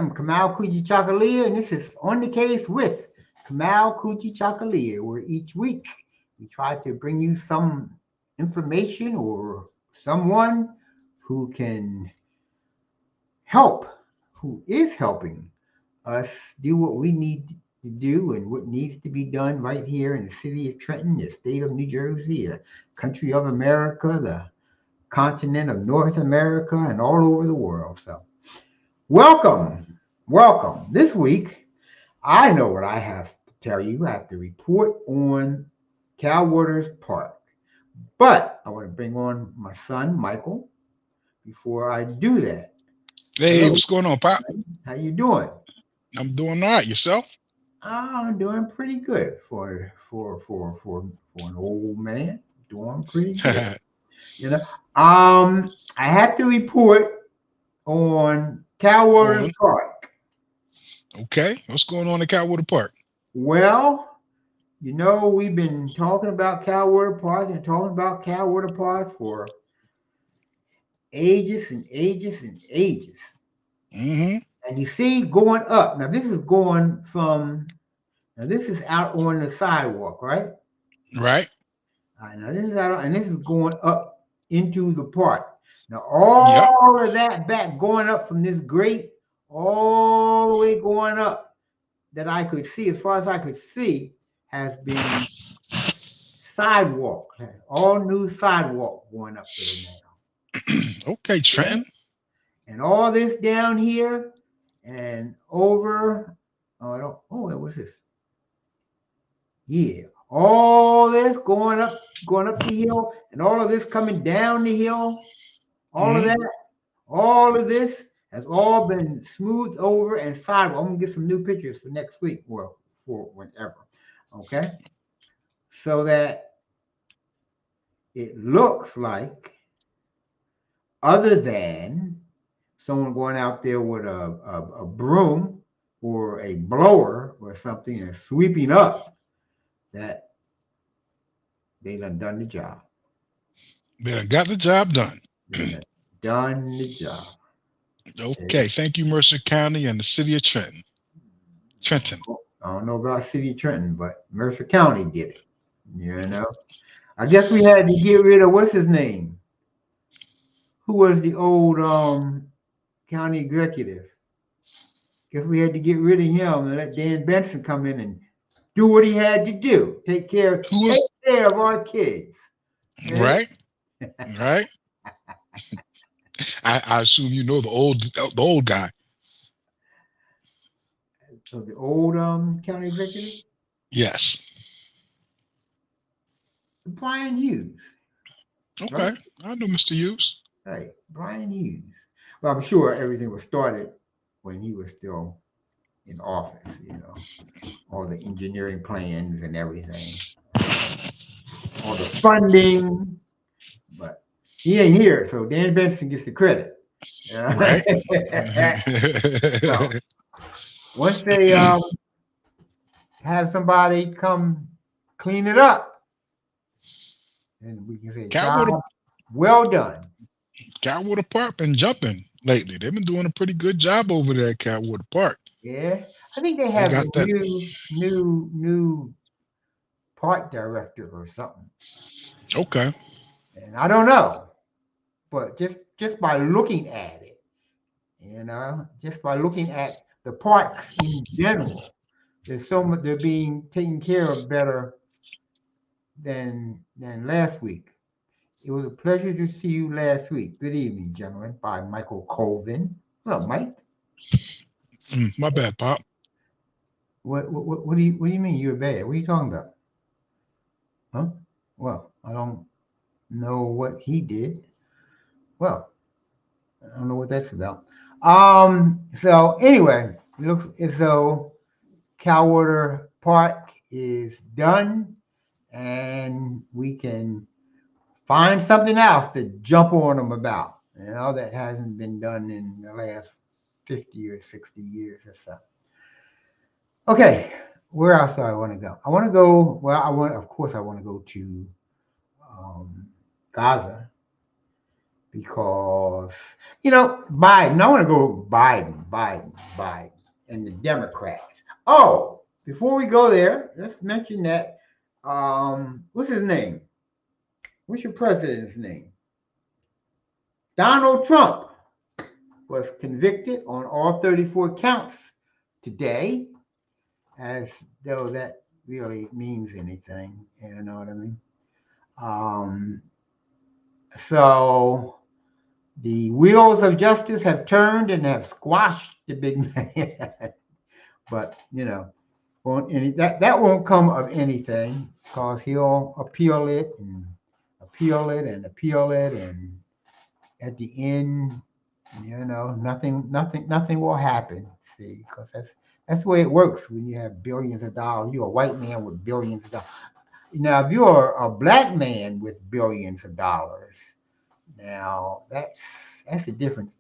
am Kamau Kujichagulia, and this is On the Case with Kamau Kujichagulia, where each week we try to bring you some information or someone who can help, who is helping us do what we need to do and what needs to be done right here in the city of Trenton, the state of New Jersey, the country of America, the continent of North America, and all over the world. So welcome, welcome. This week, I know what I have to tell you. I have to report on Cal Waters Park. But I want to bring on my son, Michael, before I do that. Hey, Hello, what's going on, Pop? how you doing? I'm doing all right. Yourself? I'm doing pretty good for an old man. Doing pretty good. You know, I have to report on Cal Waters on. Park. Okay. What's going on at Cowwater Park? Well, we've been talking about Cal Water Park and talking about Cal Water Park for ages and ages and ages. Mm-hmm. And you see, going up. Now, this is out on the sidewalk, right? Right. All right, now this is out, and this is going up into the park. Now, Yep. all of that back going up from this grate, all the way going up that I could see, as far as I could see, has been sidewalk, all new sidewalk going up there Okay, now. Yeah. Trenton. And all this down here and over. Oh, I don't. Oh, what's this? Yeah, all this going up the hill, and all of this coming down the hill. All of Mm-hmm. that, all of this has all been smoothed over and sidewalk. I'm gonna get some new pictures for next week, well, for whenever. Okay, so that it looks like, other than someone going out there with a broom or a blower or something and sweeping up, that they done the job. They done got the job done. They done the job. Okay. Thank you, Mercer County and the city of Trenton. Trenton. I don't know about City of Trenton, but Mercer County did it. You know, I guess we had to get rid of what's his name, who was the old county executive. Guess we had to get rid of him and let Dan Benson come in and do what he had to do. Who Take was care of our kids. Okay? right? Right. I assume you know the old guy. So the old county executive, Yes. Brian Hughes, right? Okay. I know Mr. Hughes. Right, Brian Hughes. Well, I'm sure everything was started when he was still in office, all the engineering plans and everything, all the funding, but he ain't here, so Dan Benson gets the credit. Yeah. Right. So once they have somebody come clean it up, then we can say job Cowwater well done. Cowwater Park been jumping lately. They've been doing a pretty good job over there at Cowwater Park. Yeah, I think they They have a got that. new park director or something, Okay. and I don't know, but just by looking at it, just by looking at the parks in general, there's so much they're being taken care of better than last week. It was a pleasure to see you last week. Good evening, gentlemen. By Michael Colvin. Hello, Mike. My bad, Pop. What do you mean you're bad? What are you talking about? Huh? Well, I don't know what he did. Well, I don't know what that's about. So anyway, it looks as though Calwater Park is done, and we can find something else to jump on them about. That hasn't been done in the last 50 or 60 years or so. Okay, where else do I want to go? I want to go. Well, of course, I want to go to um, Gaza because Biden. I want to go Biden, and the Democrats. Oh, before we go there, let's mention that. What's his name? What's your president's name? Donald Trump was convicted on all 34 counts today, as though that really means anything. You know what I mean? Um, so the wheels of justice have turned and have squashed the big man. But that won't come of anything because he'll appeal it and appeal it and appeal it, and at the end, nothing will happen. See, because that's the way it works when you have billions of dollars. You're a white man with billions of dollars. Now, if you're a black man with billions of dollars, now that's a different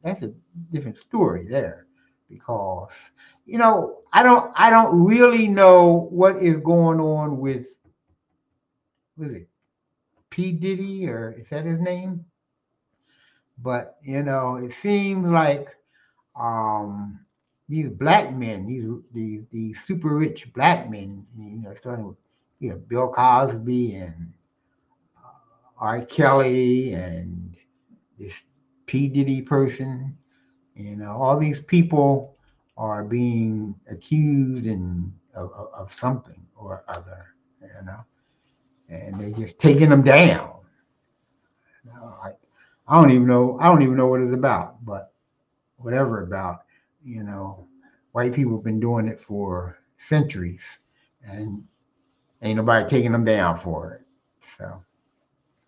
story there, because I don't really know what is going on with, what is it, P Diddy, or is that his name? But it seems like um these black men, these super rich black men, starting with Bill Cosby and R. Kelly and this P Diddy person, all these people are being accused and of something or other, you know, and they just taking them down. Like, I don't even know what it's about, but whatever about, you know, white people have been doing it for centuries, and ain't nobody taking them down for it. So,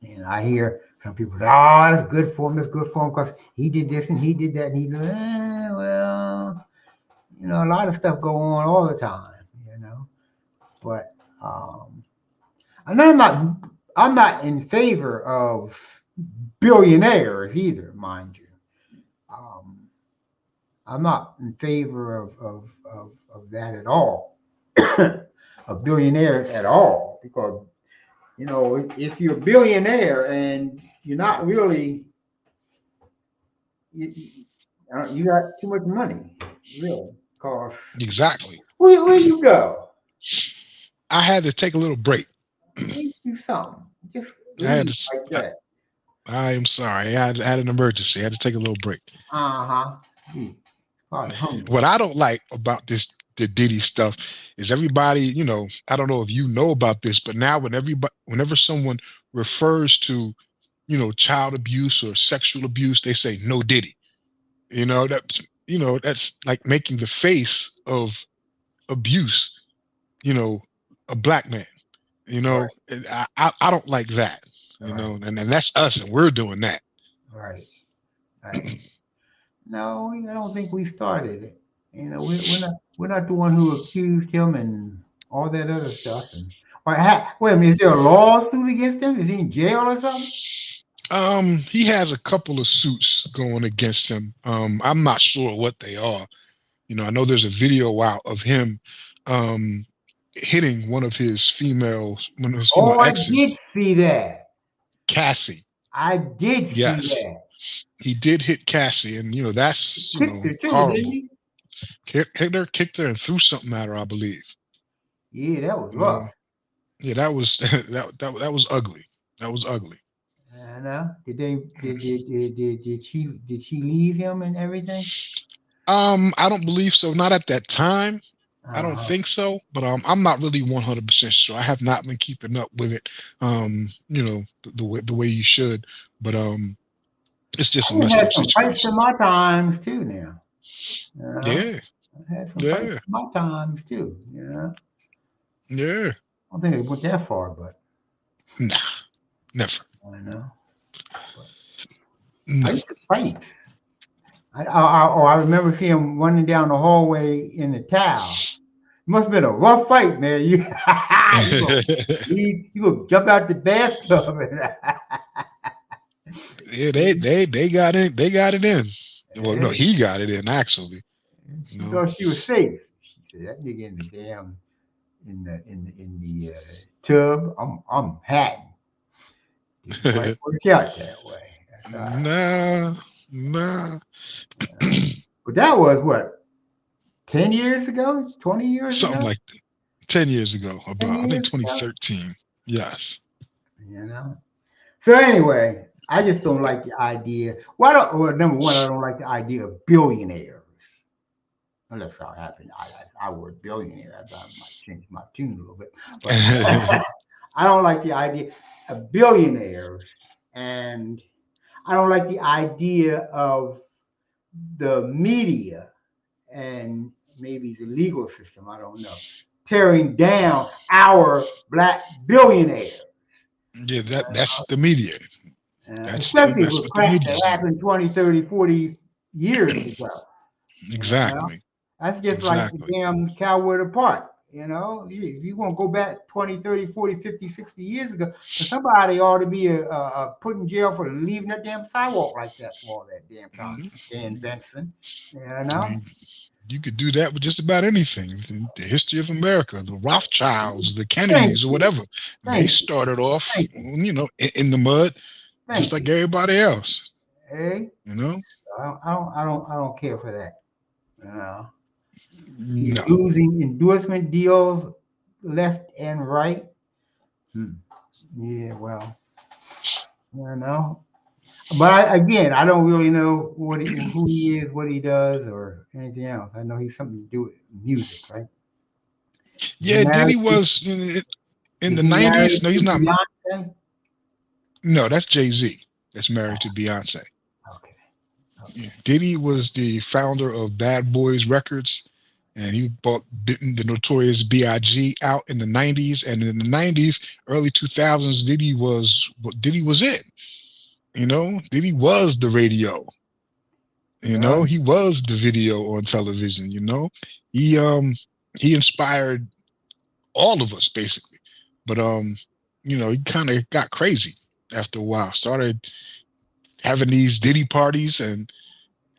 and I hear some people say, "Oh, that's good for him. That's good for him because he did this and he did that and he did." Well, a lot of stuff go on all the time, But and I'm not in favor of billionaires either, mind you. Um, I'm not in favor of that at all, a billionaire at all, because if you're a billionaire and you're not really, you got too much money, really, because Exactly. where you go, I had to take a little break. take you something, just I had leave to. like that. I am sorry. I had an emergency. I had to take a little break. Uh-huh. You probably hungry. What I don't like about the Diddy stuff is everybody. I don't know if you know about this, but now whenever someone refers to child abuse or sexual abuse, they say no Diddy. That's like making the face of abuse. You know, a black man. Right, I don't like that. right, And that's us, and we're doing that. right, right. No, I don't think we started it. We're not the one who accused him and all that other stuff. And wait a minute, is there a lawsuit against him? Is he in jail or something? He has a couple of suits going against him. I'm not sure what they are. I know there's a video out of him um hitting one of his female Oh, I exes, did see that. Cassie. I did see Yes, that. he did hit Cassie, and that's Kicked her too, didn't horrible. he? Hit her, and threw something at her, I believe. Yeah, that was You know, rough. yeah, that was that was ugly. That was ugly. I know. Did she leave him and everything? I don't believe so. Not at that time. I don't Uh-huh. think so, but I'm not really 100% sure. I have not been keeping up with it, the way you should. But it's just a I messed had up some fights in situation. my times too now. You know? Yeah, I had some fights yeah, in my times too. yeah. I don't think it went that far, but Nah, never, I know. But never. fights are fights. I remember seeing him running down the hallway in the towel. It must have been a rough fight, man. You go jump out the bathtub and Yeah, they got it. They got it in. Well, no, hey, he got it in actually. You she know. thought she was safe. She said, "That nigga in the damn in the tub. I'm hatting. Didn't quite work out that way." So, Nah. but that was what, 10 years ago, 20 years Something ago, like 10 years ago, 10 about I think years ago. 2013. Yes. You know. So anyway, I just don't like the idea. Well, number one, I don't like the idea of billionaires. Unless I happen, I word billionaire, I might change my tune a little bit. But I don't like the idea of billionaires, and I don't like the idea of the media and maybe the legal system. I don't know, tearing down our black billionaires. Yeah, that's the media. Especially That's with what the crap that media's doing. happened 20, 30, 40 years ago. You know, Exactly. that's just like the Exactly. damn Coward Apart. If you want to go back 20, 30, 40, 50, 60 years ago, then somebody ought to be put in jail for leaving that damn sidewalk like that for all that damn time. Dan Mhm. Benson, you I know? mean, you could do that with just about anything. The history of America, the Rothschilds, the Thank Kennedys, or you. whatever. They Thank you. started off, Thank you. in the mud, just Thank like you. everybody else. Hey, You know? I don't care for that. You know? He's No. losing endorsement deals left and right. Hmm. Yeah, well, you know. But again, I don't really know who he is, what he does, or anything else. I know he's something to do with music, right? Is he Yeah, Diddy married? was in Is the he married 90s. No, he's to not. Beyonce? No, that's Jay-Z. That's married to Beyonce. Okay, Yeah, okay. Diddy was the founder of Bad Boys Records, and he bought the Notorious B.I.G. out in the 90s. And in the 90s, early 2000s, Diddy was it. Diddy was the radio. Yeah. He was the video on television. He he inspired all of us basically. But he kind of got crazy after a while. Started having these Diddy parties and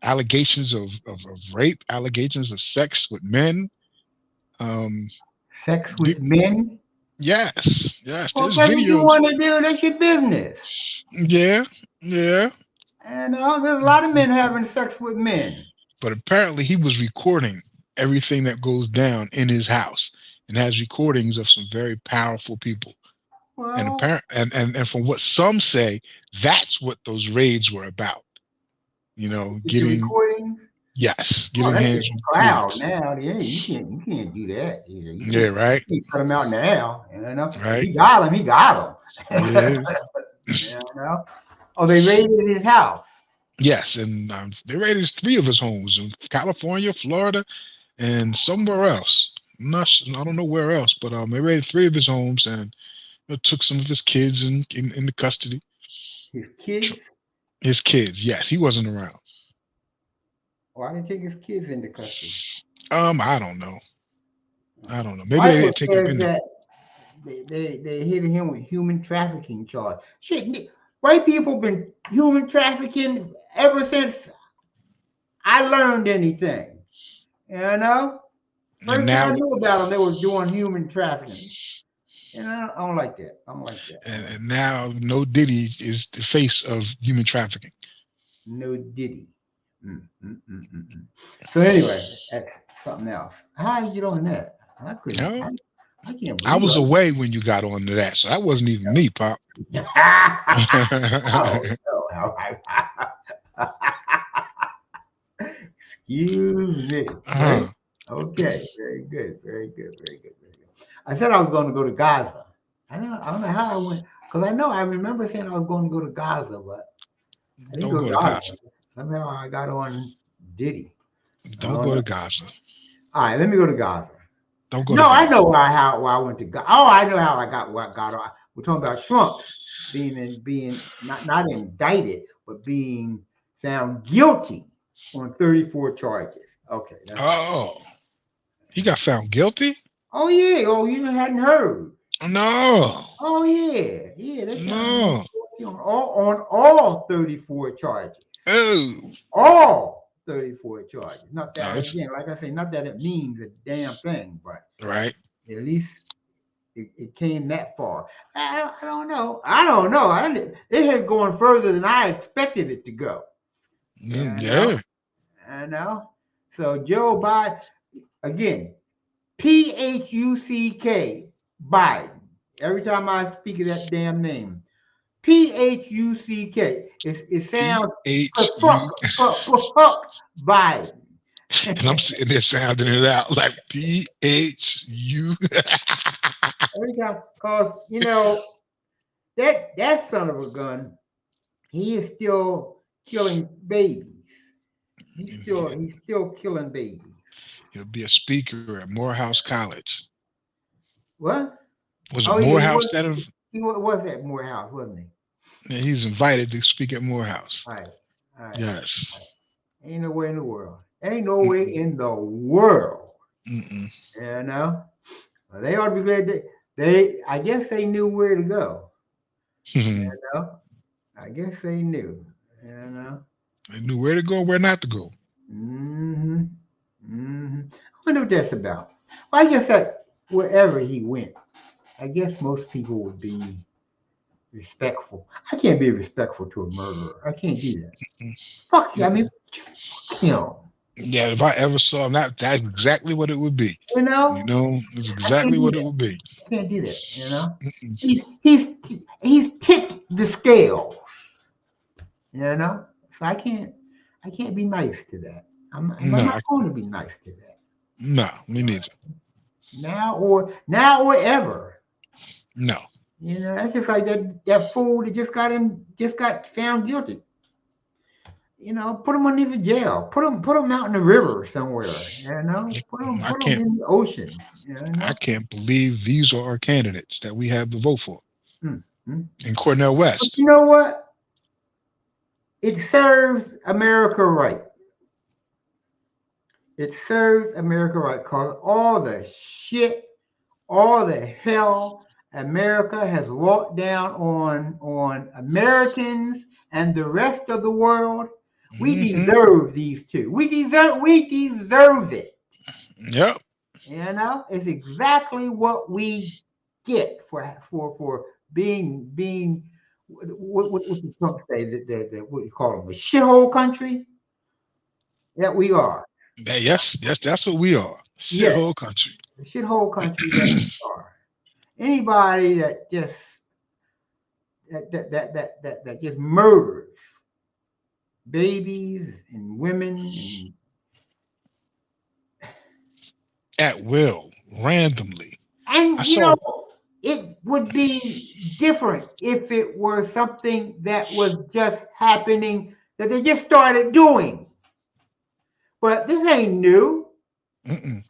allegations of rape, allegations of sex with men. Um, Sex with di- men? yes, Well, there's that's what you videos. want to do. That's your business. Yeah, yeah. And there's a lot of men having sex with men. But apparently he was recording everything that goes down in his house and has recordings of some very powerful people. And Well, apparent and from what some say, that's what those raids were about. get the Getting recordings. Oh, getting that's hands getting on cloud recordings. now. Yeah, you can't do that. Yeah, right, You can't cut him out now. If right. he got him, he got him. Yeah. you know. Oh, they raided his house. Yes, and they raided three of his homes in California, Florida, and somewhere else. I don't know where else, but they raided three of his homes and took some of his kids into custody. His kids. His kids, yes, he wasn't around. Why did they take his kids into custody? I don't know. I don't know. Maybe they Michael didn't take him says in there. that they hit him with human trafficking charge. Shit, white people been human trafficking ever since I learned anything. You know, And first thing I now, knew about them, they was doing human trafficking. I don't like that. I don't like that. and now, no Diddy is the face of human trafficking. No Diddy. So anyway, that's something else. How you get on that? I You couldn't. know, I can't I believe was away when you got onto that, so that wasn't even me, Pop. oh no! Excuse me. Right? Uh-huh. Okay. Very good. Very good. Very good. Very good. I said I was going to go to Gaza. I don't know how I went because I remember saying I was going to go to Gaza, but I didn't Don't go to go to Gaza. Gaza. Somehow I got on Diddy. I Don't don't go know. to Gaza. All right, let me go to Gaza. Don't go to No, I Gaza. know why I went to Gaza. Oh, I know how I got on. We're talking about Trump being not indicted, but being found guilty on 34 charges. Okay, that's right. Oh, he got found guilty? Oh yeah. Oh, you hadn't heard. No, Oh yeah. Yeah, they found him no. guilty on all 34 charges. Oh, All 34 charges. Not no, that it's again, like I say, not that it means a damn thing, but right. at least it came that far. I don't know. I don't know. It has gone further than I expected it to go. Yeah. I know. So Joe Biden, again, Puck, Biden. Every time I speak of that damn name, Puck. It sounds PHU. Biden. And I'm sitting there sounding it out like PHU. Every time, cause that son of a gun, he is still killing babies. He's still killing babies. He'll be a speaker at Morehouse College. What? Was it Oh yeah, Morehouse that? he was at Morehouse, wasn't he? Yeah, he's invited to speak at Morehouse. All right. Yes. All right. Ain't no way in the world. Ain't no way in the world. Mm-mm. Well, they ought to be glad I guess they knew where to go. I guess they knew. They knew where to go, where not to go. Mm-hmm. Mm-hmm. I wonder what that's about. Well, I guess that wherever he went, I guess most people would be respectful. I can't be respectful to a murderer. I can't do that. Fuck him. I mean, just fuck him. Yeah, if I ever saw him, that's exactly what it would be. It's exactly what it would be. I can't do that. He's tipped the scales. So I can't be nice to that. I'm not going to be nice to that. No, me neither. Now or ever. No. That's just like that fool that just got found guilty. Put him underneath the jail. Put him out in the river somewhere. Put him in the ocean. I can't believe these are our candidates that we have to vote for in Cornell West. But you know what? It serves America right. It serves America right because all the shit, all the hell America has brought down on Americans and the rest of the world. We deserve these two. We deserve it. Yep. It's exactly what we get for being what you Trump say the what you call them, the shithole country that we are. Yes, that's what we are. Shithole country. The shithole country that we are. Anybody that just murders babies and women at will, randomly. And it would be different if it were something that was just happening, that they just started doing. But this ain't new.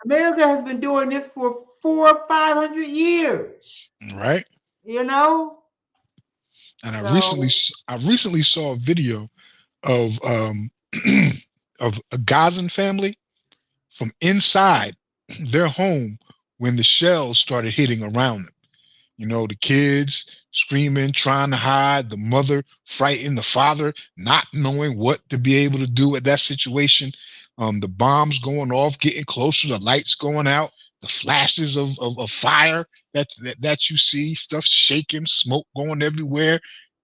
America has been doing this for 400 or 500 years. Right. And I recently saw a video of of a Gazan family from inside their home when the shells started hitting around them. The kids screaming, trying to hide, the mother frightened, the father not knowing what to be able to do at that situation. The bombs going off, getting closer, the lights going out, the flashes of fire that you see, stuff shaking, smoke going everywhere,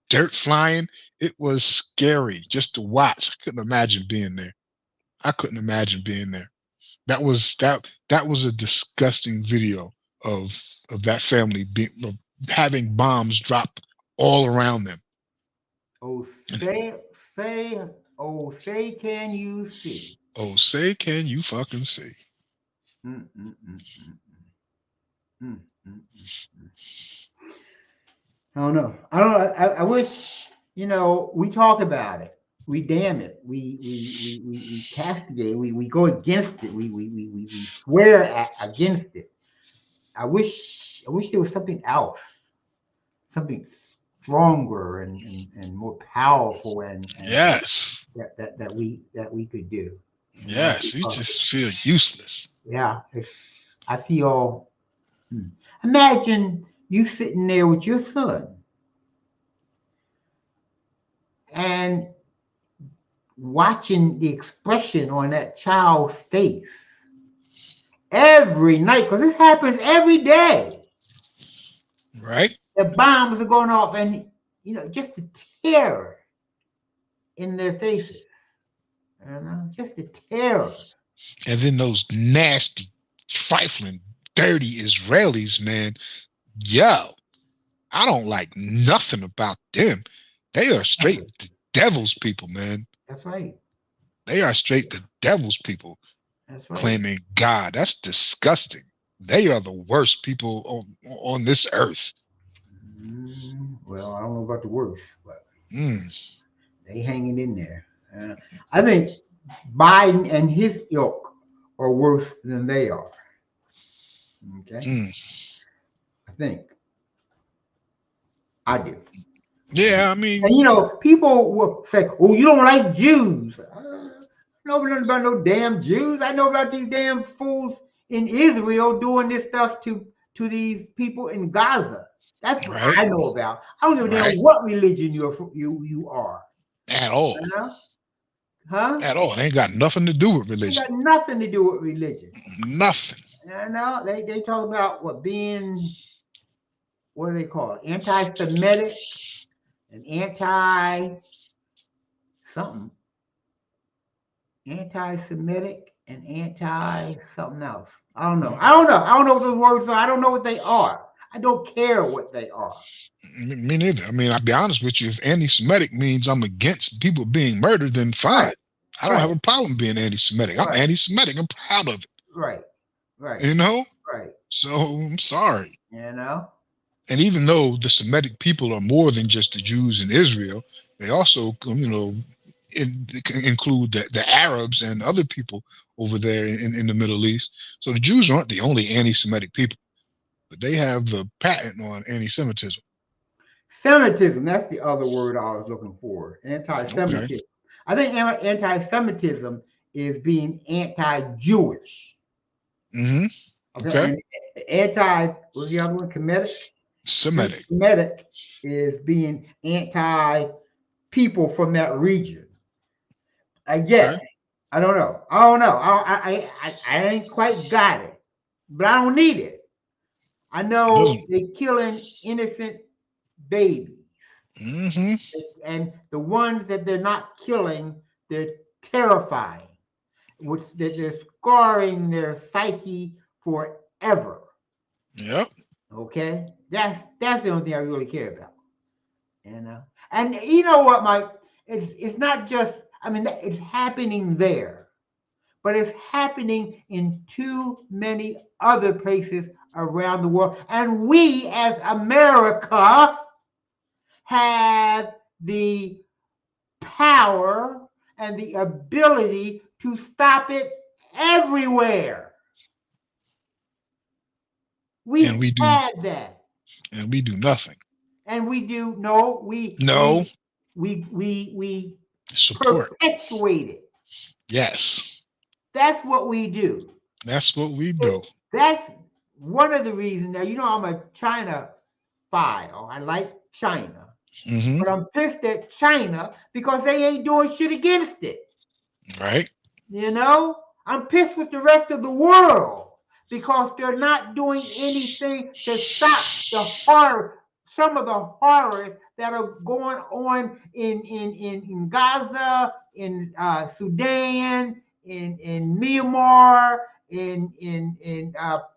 dirt flying. It was scary just to watch. I couldn't imagine being there. That was a disgusting video of that family having bombs dropped all around them. Say can you see? Oh, say can you fucking see? I don't know. I wish we talk about it. We damn it. We castigate. We go against it. We swear against it. I wish there was something else, something stronger and more powerful and yes, that we could do. Yes, you just feel useless. Yeah, I feel. Imagine you sitting there with your son and watching the expression on that child's face every night, because this happens every day. Right. The bombs are going off, and just the terror in their faces. Just the terror. And then those nasty, trifling, dirty Israelis, man. Yo, I don't like nothing about them. They are straight the devil's people, man. That's right. They are straight the devil's people That's right. claiming God. That's disgusting. They are the worst people on this earth. Well, I don't know about the worst, but Mm, they hanging in there. I think Biden and his ilk are worse than they are. Okay, mm. I think I do. Yeah, I And mean, people will say, "Oh, you don't like Jews." I know nothing about no damn Jews. I know about these damn fools in Israel doing this stuff to these people in Gaza. That's what right, I know about. I don't give a right, damn what religion you are. at all, Huh? Huh? at all. It ain't got nothing to do with Ain't religion. got nothing to do with religion. Nothing. They talk about what being, what do they call it? Anti-Semitic and anti something. Anti-Semitic and anti something else. I don't know. I don't know. I don't know what those words are. I don't know what they are. I don't care what they are. Me neither. I mean, I'll be honest with you. If anti-Semitic means I'm against people being murdered, then fine. Right. I don't have Right. a problem being anti-Semitic. I'm Right. anti-Semitic. I'm proud of it. Right. Right. You know. Right. So I'm sorry. You know. And even though the Semitic people are more than just the Jews in Israel, they also, include the Arabs and other people over there in the Middle East. So the Jews aren't the only anti-Semitic people, but they have the patent on anti-Semitism. Semitism. That's the other word I was looking for. Okay. Anti-Semitism. I think anti-Semitism is being anti-Jewish. Mm-hmm. Okay. Okay. And what's the other one? Kemetic. Semitic. Anti-Semitic is being anti people from that region. I Okay. guess. I don't know. I don't know. I ain't quite got it, but I don't need it. I know Doesn't. they're killing innocent babies, Mm-hmm. and the ones that they're not killing, they're terrifying, which they're scarring their psyche forever. Yep. Okay, that's the only thing I really care about. And you know what, Mike? It's not just. I mean, it's happening there, but it's happening in too many other places around the world. And we, as America, have the power and the ability to stop it everywhere. And We we do. have that, And we do nothing. and we do. No, No we support. perpetuate it. Yes. That's what we do. That's what we do. That's one of the reasons. Now, I'm a China file. I like China, Mm-hmm. but I'm pissed at China because they ain't doing shit against it. Right. I'm pissed with the rest of the world because they're not doing anything to stop the horror, some of the horrors that are going on in Gaza, in Sudan, in Myanmar, in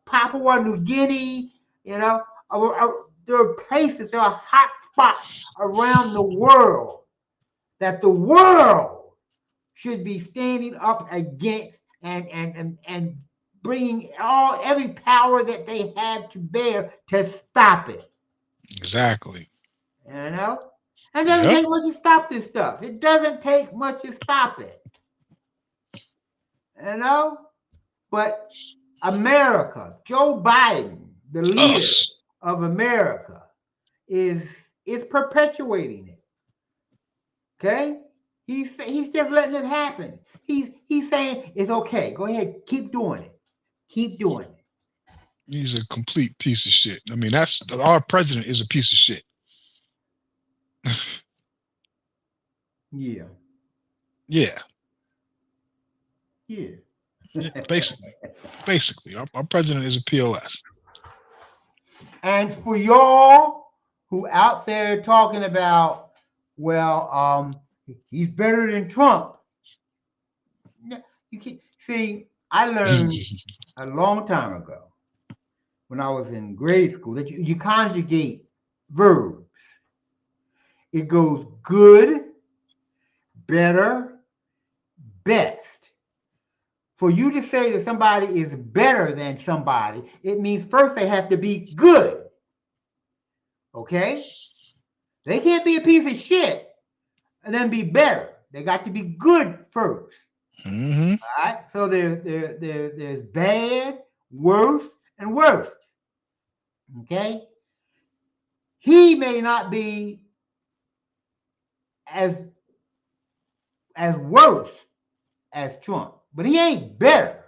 Papua New Guinea. There are places, there are hot spots around the world that the world should be standing up against and bringing every power that they have to bear to stop it. Exactly. You know, and it doesn't Yep. take much to stop this stuff. It doesn't take much to stop it. You know, but America, Joe Biden, the leader Us. of America, is perpetuating it. Okay, he's just letting it happen. He's saying it's okay. Go ahead, keep doing it. Keep doing it. He's a complete piece of shit. I mean, that's our president is a piece of shit. Yeah, Yeah. yeah. Yeah. Basically. Our president is a POS. And for y'all who out there talking about, well, he's better than Trump. You can't see. I learned a long time ago when I was in grade school that you conjugate verbs. It goes good, better, best. For you to say that somebody is better than somebody, it means first they have to be good. Okay? They can't be a piece of shit and then be better. They got to be good first. Mm-hmm. All right? So there's bad, worse, and worst. Okay? He may not be as worse as Trump, but he ain't better.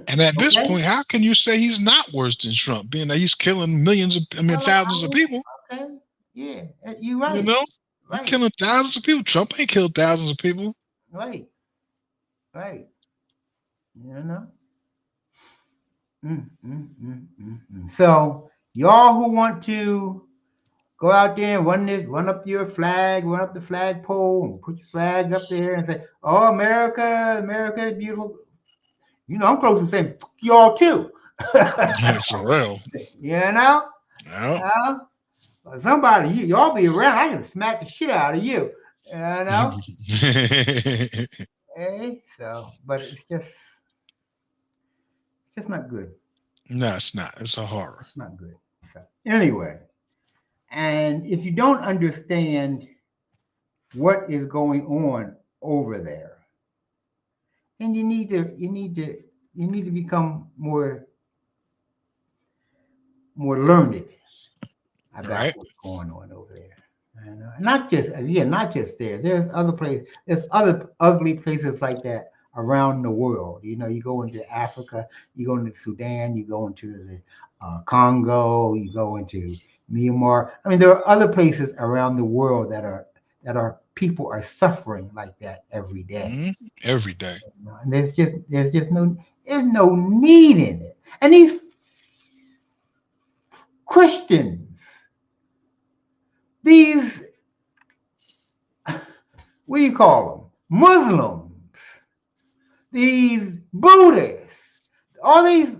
And at this Okay? point, how can you say he's not worse than Trump, being that he's killing thousands of people? Okay, yeah, you're You right. know, he's Right, killing thousands of people. Trump ain't killed thousands of people. right, right. You know. So y'all who want to go out there and run up your flag, run up the flagpole, and put your flag up there and say, "Oh, America, America is beautiful." You know, I'm close to saying "Fuck y'all too." For real. You know, Yeah. somebody, y'all be around, I can smack the shit out of you. You know, hey, so, but it's just not good. No, it's not. It's a horror. It's not good. So, anyway, and if you don't understand what is going on over there, then you need to become more learned about Right? what's going on over there. And not just there. There's other places. There's other ugly places like that around the world. You know, you go into Africa, you go into Sudan, you go into the Congo, you go into Myanmar. I mean, there are other places around the world that are people are suffering like that every day. Every day. You know? And there's no need in it. And these Christians, these what do you call them? Muslims, these Buddhists, all these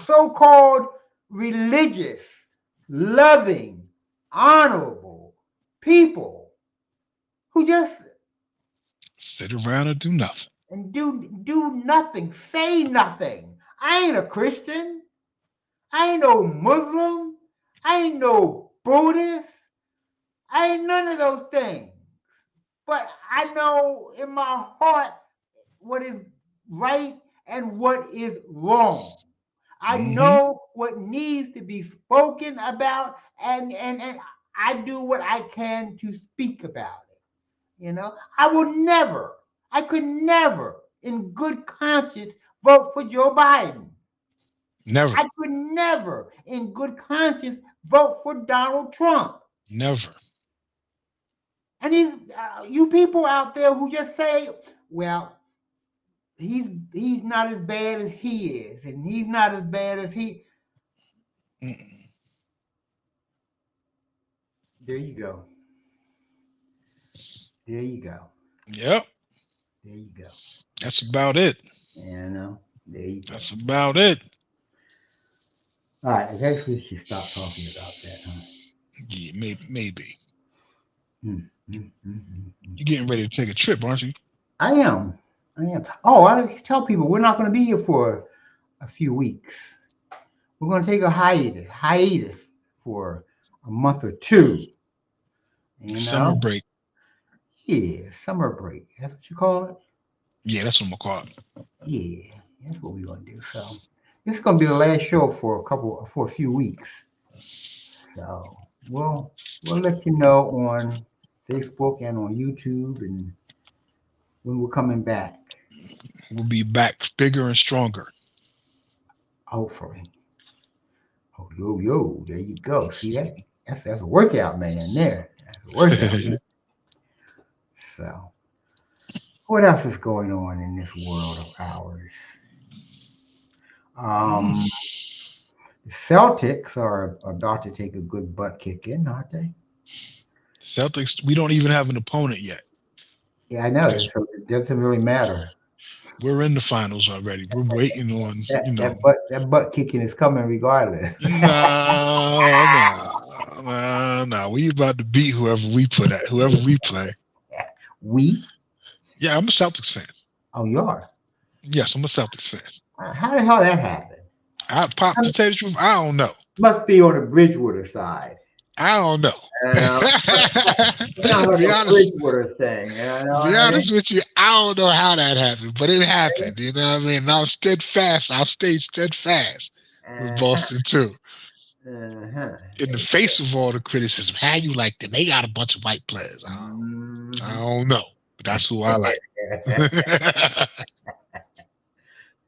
so-called religious, loving, honorable people who just Sit around and do nothing. and do nothing, say nothing. I ain't a Christian. I ain't no Muslim. I ain't no Buddhist. I ain't none of those things. But I know in my heart what is right and what is wrong. I Mm-hmm. know what needs to be spoken about, and I do what I can to speak about it. You know, I could never, in good conscience, vote for Joe Biden. Never. I could never, in good conscience, vote for Donald Trump. Never. And these you people out there who just say, "Well, he's not as bad as he is, and he's not as bad as he." Mm-mm. There you go. There you go. Yep. There you go. That's about it. You know. There you go. That's about it. All right. I guess we should stop talking about that, huh? Yeah, maybe. Mm, mm, mm, mm, mm. You're getting ready to take a trip, aren't you? I am. I am. Oh, I tell people we're not going to be here for a few weeks. We're going to take a hiatus for a month or two. You Summer know. break. Yeah, summer break. That's what you call it. Yeah, that's what I'm gonna call it. Yeah, that's what we're gonna do. So this is gonna be the last show for a few weeks. So we'll let you know on Facebook and on YouTube and when we're coming back. We'll be back bigger and stronger. Hopefully. Oh yo, there you go. See that? That's a workout man there. That's a workout. So what else is going on in this world of ours? Um, the Celtics are about to take a good butt kicking, aren't they? Celtics, we don't even have an opponent yet Yeah, I know. because So it doesn't really matter. we're in the finals already. We're waiting on, That butt kicking is coming regardless. no, no, no, no. We about to beat whoever we play. We? Yeah, I'm a Celtics fan. Oh, you are. Yes, I'm a Celtics fan. How the hell that happened? I pop to tell you the truth. I don't know. Must be on the Bridgewater side. I don't know. It sounds like be a honest, Bridgewater thing. You know be what I mean? honest with you, I don't know how that happened, but it happened. You know what I mean? And I'm steadfast. I've stayed steadfast with Uh-huh. Boston too. Uh-huh. In the face of all the criticism, how you like them? They got a bunch of white players. I Mhm. don't know. But that's who I like.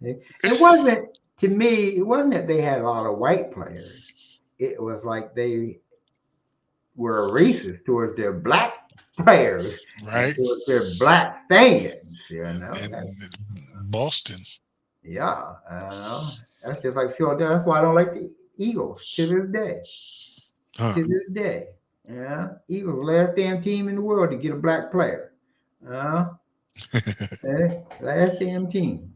It wasn't, to me, it wasn't that they had a lot of white players. It was like they were racist towards their black players and Right? towards their black fans, And Boston. Yeah, that's just like Philadelphia. That's why I don't like the Eagles to this day. Huh. To this day, Eagles last damn team in the world to get a black player. Uh, last damn team.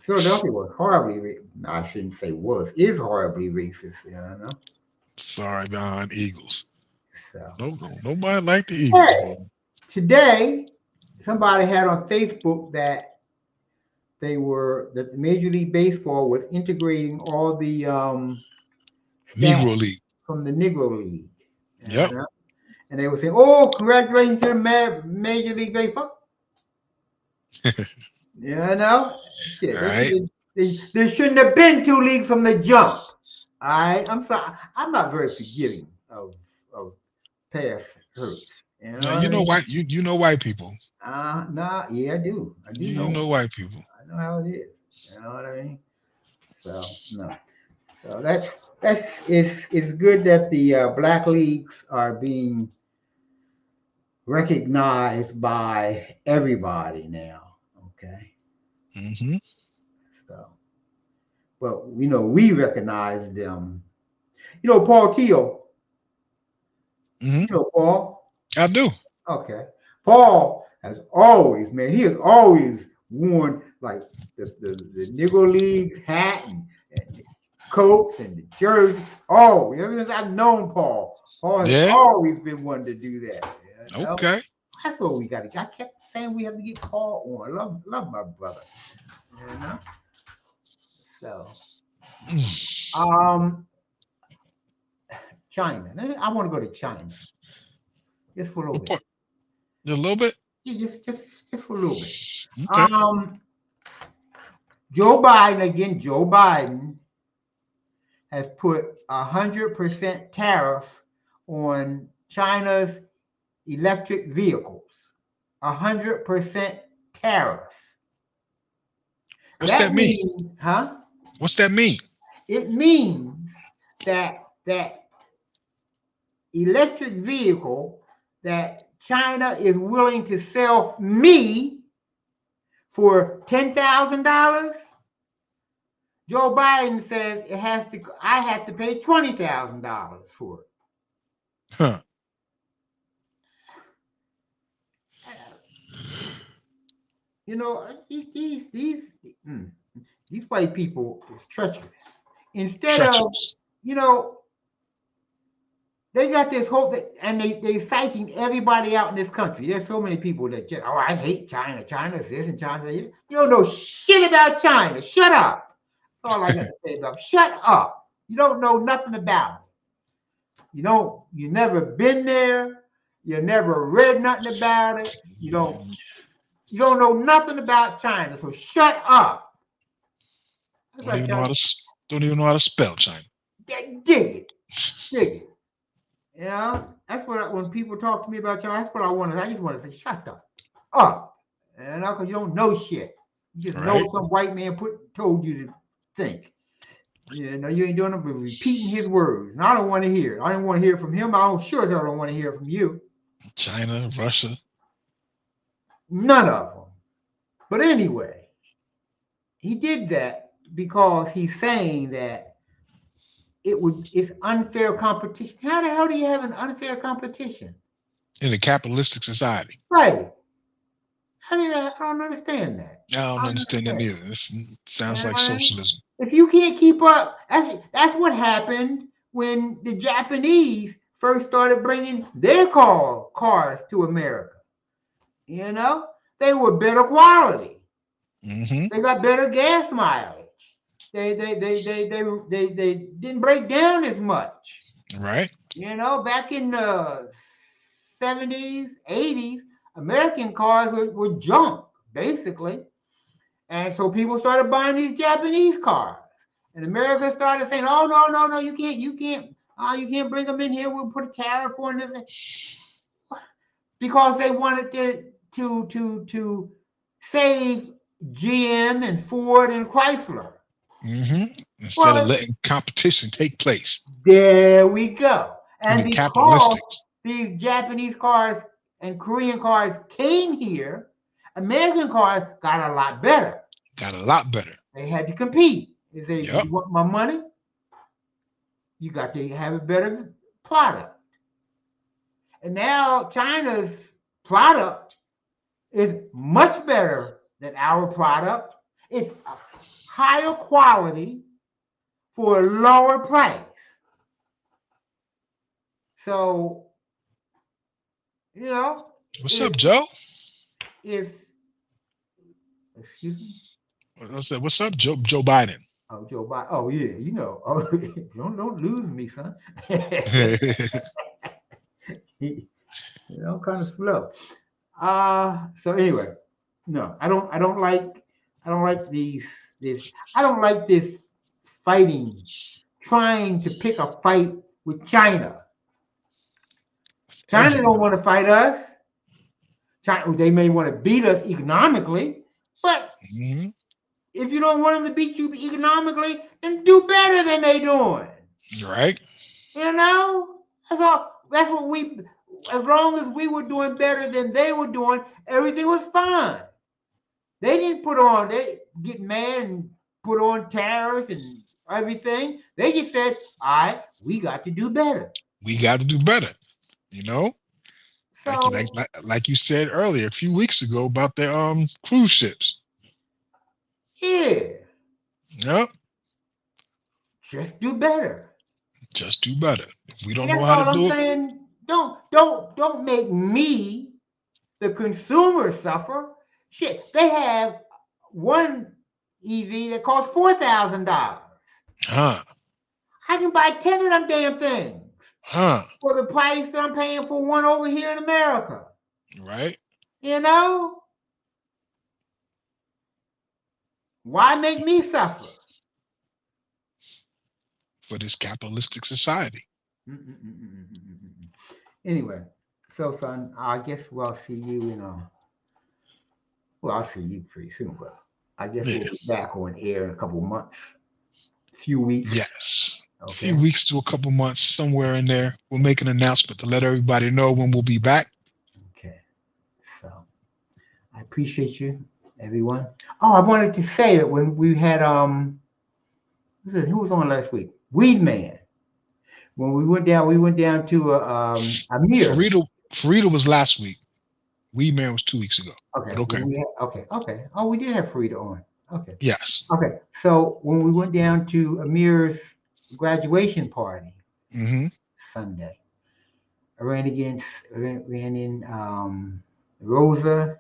Philadelphia was horribly. No, I shouldn't say was. Is horribly racist. Sorry, behind Eagles. So No, nobody like the Eagles, hey, bro. today somebody had on Facebook that that the Major League Baseball was integrating all the stats Negro League. from the Negro League. Yep. And they were saying, "Oh, congratulations to the Major League Baseball." Shit. All right. There shouldn't have been two leagues from the jump. All right, I'm sorry. I'm not very forgiving of past hurts. You know Now what I you know mean? white you know white people. Nah, yeah, I do. I do You know. know white people. I know how it is. You know what I mean? So no. So it's good that the black leagues are being recognized by everybody now. Okay. Mm-hmm. So, but we recognize them. Paul Teo. Mm-hmm. Paul. I do. Okay. Paul has always, man, he has always worn like the Negro League hat and the coats and the jersey. Oh, ever since I've known Paul has Yeah. always been one to do that. Okay. That's what we got to get. I kept saying we have to get Paul on. Love my brother. You know? So, China. I want to go to China just for a little What bit. part? A little bit. Yeah, just for a little bit. Okay. Joe Biden again. Joe Biden has put 100% tariff on China's electric vehicles. 100% tariff. What's that mean? Means, huh? What's that mean? It means that electric vehicle that China is willing to sell me for $10,000. Joe Biden says I have to pay $20,000 for it. Huh. These white people is treacherous. Instead of, Treacherous. they got this whole and they psyching everybody out in this country. There's so many people that just, I hate China. China's this and China. You don't know shit about China. Shut up. That's all I got to say about it. Shut up. You don't know nothing about it. You never been there. You never read nothing about it. You don't know nothing about China. So shut up. Don't even know how to spell China. Dig it. That's when people talk to me about China, that's what I want to. I just want to say, shut up, because you don't know shit. You just know some white man told you to think. You ain't doing nothing but repeating his words, and I don't want to hear it. I don't want to hear from him. I don't want to hear from you. China, Russia, none of them. But anyway, he did that because he's saying that it's unfair competition. How the hell do you have an unfair competition? In a capitalistic society. Right. How do you, I don't understand that. I don't I don't understand that understand. either. This You sounds know like what I mean? socialism. If you can't keep up, that's what happened when the Japanese first started bringing their cars to America. You know, they were better quality. Hmm. They got better gas mileage. They didn't break down as much. Right. You know, back in the 70s, 80s, American cars were junk, basically. And so people started buying these Japanese cars. And America started saying, oh, no, you can't bring them in here. We'll put a tariff on this. Because they wanted to save GM and Ford and Chrysler. Hmm. Instead of Well, letting competition take place there we go. in And the because capitalistics. these Japanese cars and Korean cars came here, American cars got a lot better. Got a lot better. They had to compete. They say, Yep. you want my money? You got to have a better product. And now China's product is much better than our product. It's a higher quality for a lower price. So, you know, What's if up, Joe? if excuse me. I said, what's up, Joe Biden? Oh, Joe Biden. Oh yeah, you know. Oh, don't lose me, son. I'm kind of slow. So anyway, no, I don't like this I don't like this fighting, trying to pick a fight with China. China don't Everywhere. want to fight us. China, they may want to beat us economically, but Hmm. if you don't want them to beat you economically, then do better than they doing. Right. You know, that's all. That's what we. As long as we were doing better than they were doing, everything was fine. They didn't put on. They get mad and put on tariffs and everything. They just said, "All right, we got to do better." We got to do better. You know, like you like, So like like you said earlier a few weeks ago about the cruise ships. yeah, Yep. just do better. Just do better. If we don't And know that's how to all I'm do it, saying. Don't make me, the consumer, suffer. Shit, they have one EV that costs $4,000. huh? I can buy 10 of them damn things Huh? for the price that I'm paying for one over here in America. Right. You know? Why make me suffer? For this capitalistic society. Anyway, so son, I guess we'll see you, well, I'll see you pretty soon, but I guess Yeah. we'll be back on air in a couple months, few weeks. Yes. A few Okay. weeks to a couple months, somewhere in there. We'll make an announcement to let everybody know when we'll be back. Okay. So I appreciate you, everyone. Oh, I wanted to say that when we had who was on last week? Weed Man. When we went down to Amir. Farida was last week. Weed Man was 2 weeks ago. Okay, But okay. okay. Oh, we did have Farida on. Okay. Yes. Okay. So when we went down to Amir's graduation party Hmm. Sunday, I ran in Rosa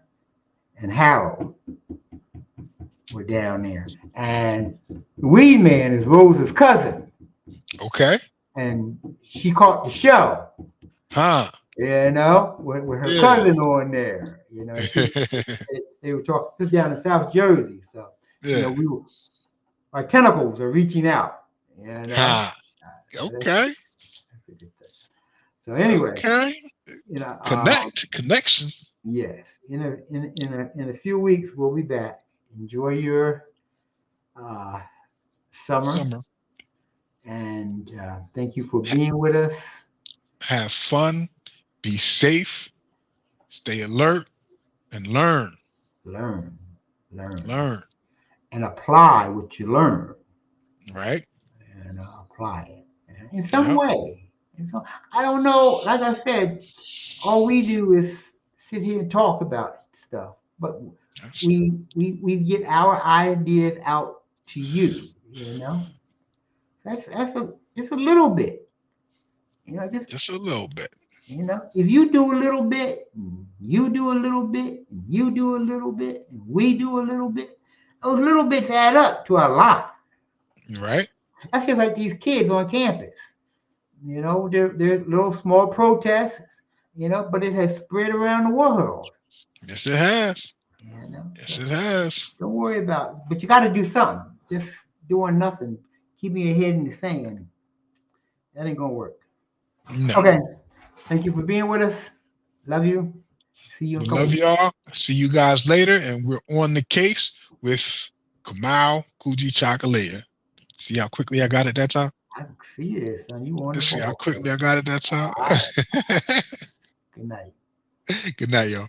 and Harold were down there. And the Weed Man is Rosa's cousin. Okay. And she caught the show. Huh. With her Yeah. cousin on there. They were talking down in South Jersey. So, Yeah. our tentacles are reaching out. Huh. That's Okay. a good thing. So anyway, Okay. you know, um, Connection. yes, in a few weeks we'll be back. Enjoy your uh, summer, Summer. and thank you for being with us. Have fun. Be safe. Stay alert and learn. Learn, learn, Learn. and apply what you learn. Right. And apply it in some Yeah. way. And so I don't know. Like I said, all we do is sit here and talk about stuff, but That's, we get our ideas out to you. You know, just a little bit. You know, just a little bit. if you do a little bit, and you do a little bit, and you do a little bit, and we do a little bit, those little bits add up to a lot. Right. That's just like these kids on campus. They're little small protests, but it has spread around the world. Yes, it has. Yes, So it has. don't worry about it. But you got to do something. Just doing nothing, keeping your head in the sand, that ain't gonna work. No. Okay. Thank you for being with us. Love you. See you in We a couple love weeks. y'all. See you guys later, and we're on the case with Kamau Kujichagulia. See how quickly I got it that time? I can see this, son. You on the See how ball. quickly I got it that time? All right. Good night. Good night, y'all.